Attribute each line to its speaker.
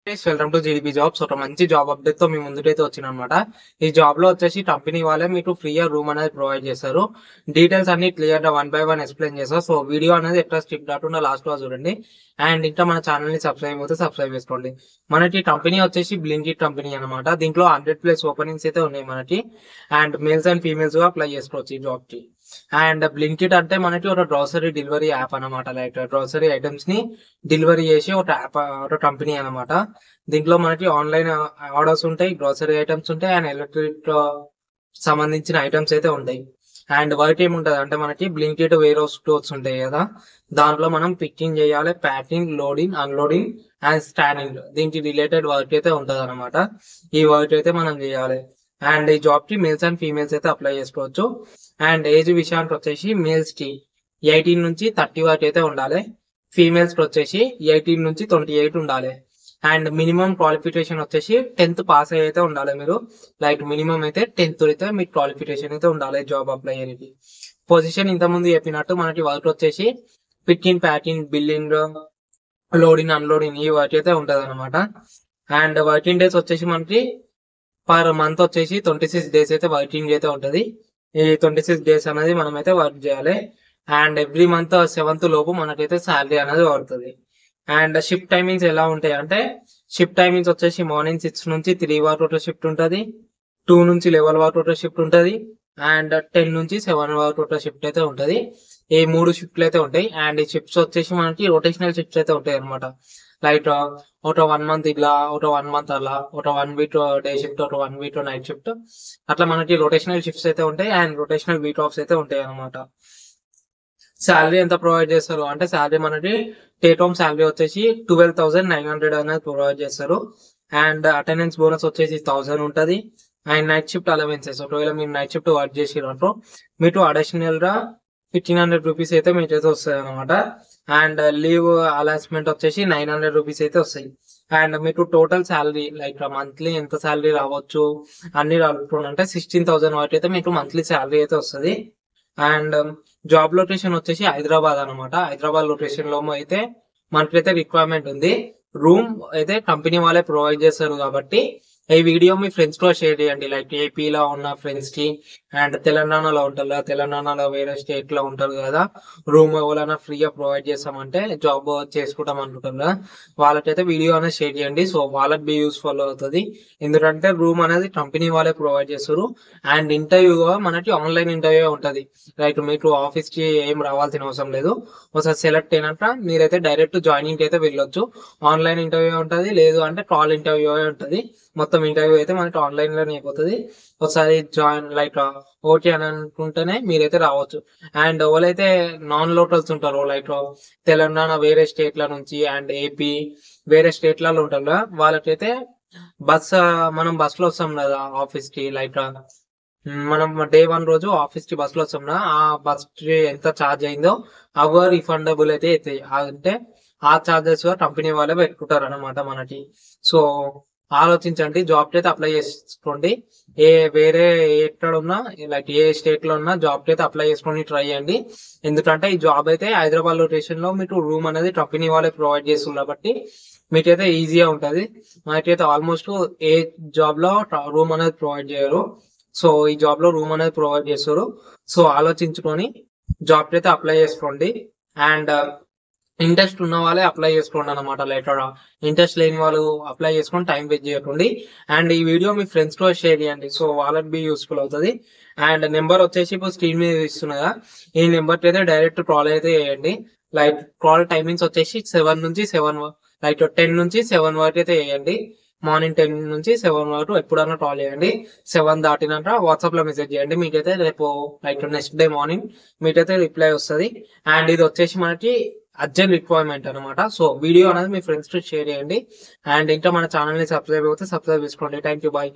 Speaker 1: Welcome to GDP jobs. ఒక మంచి job update తో మీ ముందుకైతే వచ్చినమాట. ఈ జాబ్ లో వచ్చేసి కంపెనీ వాళ్ళే మీకు ఫ్రీ రూమ్ అనేది ప్రొవైడ్ చేస్తారు. డీటెయిల్స్ అన్ని క్లియర్ గా 1 by 1 ఎక్స్ప్లెయిన్ చేస్తారు. సో వీడియో అనేది ఎట్లా స్కిప్ కాకుండా లాస్ట్ లో చూడండి. అండ్ ఇంకా మన ఛానల్ ని సబ్స్క్రైబ్ అయితే సబ్స్క్రైబ్ చేసుకోండి. మనకి కంపెనీ వచ్చేసి బ్లింకిట్ కంపెనీ అనమాట. దీంట్లో 100+ ఓపెనింగ్స్ అయితే ఉన్నాయి మనకి. అండ్ మేల్స్ అండ్ ఫీమేల్స్ గా అప్లై చేసుకోవచ్చు ఈ జాబ్ కి. అండ్ బ్లింకిట్ అంటే మనకి ఒక గ్రోసరీ డెలివరీ యాప్ అనమాట. లైక్ గ్రోసరీ ఐటమ్స్ ని డెలివరీ చేసి ఒక యాప్, ఒక కంపెనీ అనమాట. దీంట్లో మనకి ఆన్లైన్ ఆర్డర్స్ ఉంటాయి, గ్రోసరీ ఐటమ్స్ ఉంటాయి, అండ్ ఎలక్ట్రిక్ సంబంధించిన ఐటమ్స్ అయితే ఉంటాయి. అండ్ వర్క్ ఏముంటది అంటే మనకి బ్లింకిట్ వేర్ హౌస్ స్టోర్స్ ఉంటాయి కదా, దాంట్లో మనం పికింగ్ చేయాలి, packing, loading, unloading and scanning, దీనికి రిలేటెడ్ వర్క్ అయితే ఉంటది అనమాట. ఈ వర్క్ అయితే మనం చేయాలి. అండ్ ఈ జాబ్ కి మేల్స్ అండ్ ఫీమేల్స్ అయితే అప్లై చేసుకోవచ్చు. అండ్ ఏజ్ విషయానికి వచ్చేసి మేల్స్ కి 18 నుంచి 30 వరకు అయితే ఉండాలి. ఫీమేల్స్ కి వచ్చేసి 18 నుంచి 28 ఉండాలి. అండ్ మినిమం క్వాలిఫికేషన్ వచ్చేసి 10th పాస్ అయ్యి అయితే ఉండాలి మీరు. లైక్ మినిమం అయితే 10th అయితే మీకు క్వాలిఫికేషన్ అయితే ఉండాలి జాబ్ అప్లై అయ్యేది. పొజిషన్ ఇంత ముందు చెప్పినట్టు మనకి వర్క్ వచ్చేసి picking, packing, billing, loading, unloading ఈ వర్క్ అయితే ఉంటది అనమాట. అండ్ వర్కింగ్ డేస్ వచ్చేసి మనకి పర్ మంత్ వచ్చేసి 26 డేస్ అయితే వర్కింగ్ అయితే ఉంటది. ఈ 26 డేస్ అనేది మనం అయితే వర్క్ చేయాలి. అండ్ ఎవ్రీ మంత్ 7th లోపు మనకైతే శాలరీ అనేది పడుతుంది. అండ్ షిఫ్ట్ టైమింగ్స్ ఎలా ఉంటాయి అంటే, షిఫ్ట్ టైమింగ్స్ వచ్చేసి మార్నింగ్ 6 నుంచి 3 వరకు ఒక షిఫ్ట్ ఉంటుంది, 2 నుంచి 11 వరకు ఒక షిఫ్ట్ ఉంటుంది, అండ్ 10 నుంచి 7 వరకు ఒక షిఫ్ట్ అయితే ఉంటుంది. ఈ 3 షిఫ్ట్లు అయితే ఉంటాయి. అండ్ ఈ షిఫ్ట్స్ వచ్చేసి మనకి రొటేషనల్ షిఫ్ట్స్ అయితే ఉంటాయి అనమాట. లైక్ ఒక 1 మంత్ ఇలా, ఒక 1 మంత్ అలా, ఒక 1 వీక్ డే షిఫ్ట్, ఒక 1 వీక్ నైట్ షిఫ్ట్, అట్లా మనకి రొటేషనల్ షిఫ్ట్స్ అయితే ఉంటాయి. అండ్ రొటేషనల్ వీక్ ఆఫ్స్ అయితే ఉంటాయి అనమాట. శాలరీ ఎంత ప్రొవైడ్ చేస్తారు అంటే, శాలరీ మనకి టేక్ హోమ్ శాలరీ వచ్చేసి 12,900 అనేది ప్రొవైడ్ చేస్తారు. అండ్ అటెండెన్స్ బోనస్ వచ్చేసి 1000 ఉంటుంది. అండ్ నైట్ షిఫ్ట్ అలవెన్సెస్, ఒకవేళ మీరు నైట్ షిఫ్ట్ వర్క్ చేసిరంటో మీకు అడిషనల్ గా 1500 రూపీస్ అయితే మీకైతే వస్తాయి అనమాట. అండ్ లీవ్ అలాస్మెంట్ వచ్చేసి 900 రూపీస్ అయితే వస్తాయి. అండ్ మీకు టోటల్ శాలరీ లైక్ మంత్లీ ఎంత శాలరీ రావచ్చు అన్ని రావాలంటే 16,000 వరకు అయితే మీకు మంత్లీ శాలరీ అయితే వస్తుంది. అండ్ జాబ్ లొకేషన్ వచ్చేసి హైదరాబాద్ అనమాట. హైదరాబాద్ లొకేషన్ లో అయితే మనకైతే రిక్వైర్మెంట్ ఉంది. రూమ్ అయితే కంపెనీ వాళ్ళే ప్రొవైడ్ చేస్తారు కాబట్టి ఈ వీడియో మీ ఫ్రెండ్స్ తో షేర్ చేయండి. లైక్ ఏపీలో ఉన్న ఫ్రెండ్స్ కి, అండ్ తెలంగాణలో ఉంటారు కదా, తెలంగాణలో వేరే స్టేట్ లో ఉంటారు కదా, రూమ్ ఎవరైనా ఫ్రీగా ప్రొవైడ్ చేస్తామంటే జాబ్ చేసుకుంటాం అనుకుంటారు కదా, వాళ్ళకైతే వీడియో అనేది షేర్ చేయండి. సో వాళ్ళకి బి యూస్ఫుల్ అవుతుంది. ఎందుకంటే రూమ్ అనేది కంపెనీ వాళ్ళే ప్రొవైడ్ చేస్తారు. అండ్ ఇంటర్వ్యూ మనకి ఆన్లైన్ ఇంటర్వ్యూ ఉంటుంది. లైక్ మీకు ఆఫీస్ కి ఏం రావాల్సిన అవసరం లేదు. ఒకసారి సెలెక్ట్ అయినాక మీరైతే డైరెక్ట్ జాయినింగ్ అయితే వెళ్ళొచ్చు. ఆన్లైన్ ఇంటర్వ్యూ ఉంటుంది, లేదు అంటే కాల్ ఇంటర్వ్యూ ఉంటుంది. మొత్తం ఇంటర్వ్యూ అయితే మనకి ఆన్లైన్ లోనే అయిపోతుంది. ఒకసారి జాయిన్ లైక్ ఓకే అని అనుకుంటేనే మీరైతే రావచ్చు. అండ్ ఎవరైతే నాన్ లోకల్స్ ఉంటారో, లైక్ తెలంగాణ వేరే స్టేట్ల నుంచి అండ్ ఏపీ వేరే స్టేట్లలో ఉంటారు కదా, వాళ్ళకైతే బస్ మనం బస్ లో వస్తాం కదా ఆఫీస్ కి, లైక్ మనం డే 1 రోజు ఆఫీస్ కి బస్ లో వస్తాం కదా, ఆ బస్ కి ఎంత ఛార్జ్ అయిందో అవ రిఫండబుల్ అయితే అవుతాయి. అంటే ఆ ఛార్జెస్ కంపెనీ వాళ్ళే పెట్టుకుంటారు అనమాట మనకి. సో ఆలోచించండి, జాబ్ కి అయితే అప్లై చేసుకోండి. వేరే ఎక్కడ ఉన్నా, లైక్ ఏ స్టేట్ లో ఉన్నా జాబ్ కి అయితే అప్లై చేసుకొని ట్రై చేయండి. ఎందుకంటే ఈ జాబ్ అయితే హైదరాబాద్ లొకేషన్ లో మీకు రూమ్ అనేది కంపెనీ వాళ్ళే ప్రొవైడ్ చేస్తుంది కాబట్టి మీకైతే ఈజీగా ఉంటది. మనకైతే ఆల్మోస్ట్ ఏ జాబ్ లో రూమ్ అనేది ప్రొవైడ్ చేయరు. సో ఈ జాబ్ లో రూమ్ అనేది ప్రొవైడ్ చేస్తారు. సో ఆలోచించుకొని జాబ్ కి అయితే అప్లై చేసుకోండి. అండ్ ఇంట్రెస్ట్ ఉన్న వాళ్ళే అప్లై చేసుకోండి అనమాట. లైక్ ఇంట్రెస్ట్ లేని వాళ్ళు అప్లై చేసుకొని టైం వేస్ట్ చేయకండి. అండ్ ఈ వీడియో మీ ఫ్రెండ్స్ తో షేర్ చేయండి. సో వాళ్ళకి బి యూస్ఫుల్ అవుతుంది. అండ్ నెంబర్ వచ్చేసి ఇప్పుడు స్క్రీన్ మీద ఇస్తున్నదా, ఈ నెంబర్ కి అయితే డైరెక్ట్ కాల్ అయితే చేయండి. లైక్ కాల్ టైమింగ్స్ వచ్చేసి 7 నుంచి 7, లైక్ 10 నుంచి 7 వరకు అయితే చేయండి. మార్నింగ్ 10 నుంచి 7 వరకు ఎప్పుడన్నా కాల్ చేయండి. 7 దాటినాక వాట్సాప్ లో మెసేజ్ చేయండి. మీకైతే రేపు లైక్ నెక్స్ట్ డే మార్నింగ్ మీకైతే రిప్లై వస్తుంది. అండ్ ఇది వచ్చేసి మనకి అర్జెంట్ రిక్వైర్మెంట్ అనమాట. సో వీడియో అనేది మీ ఫ్రెండ్స్ తో షేర్ చేయండి. అండ్ ఇంకా మన ఛానల్ ని సబ్స్క్రైబ్ అయితే సబ్స్క్రైబ్ చేసుకోండి. Thank you, bye.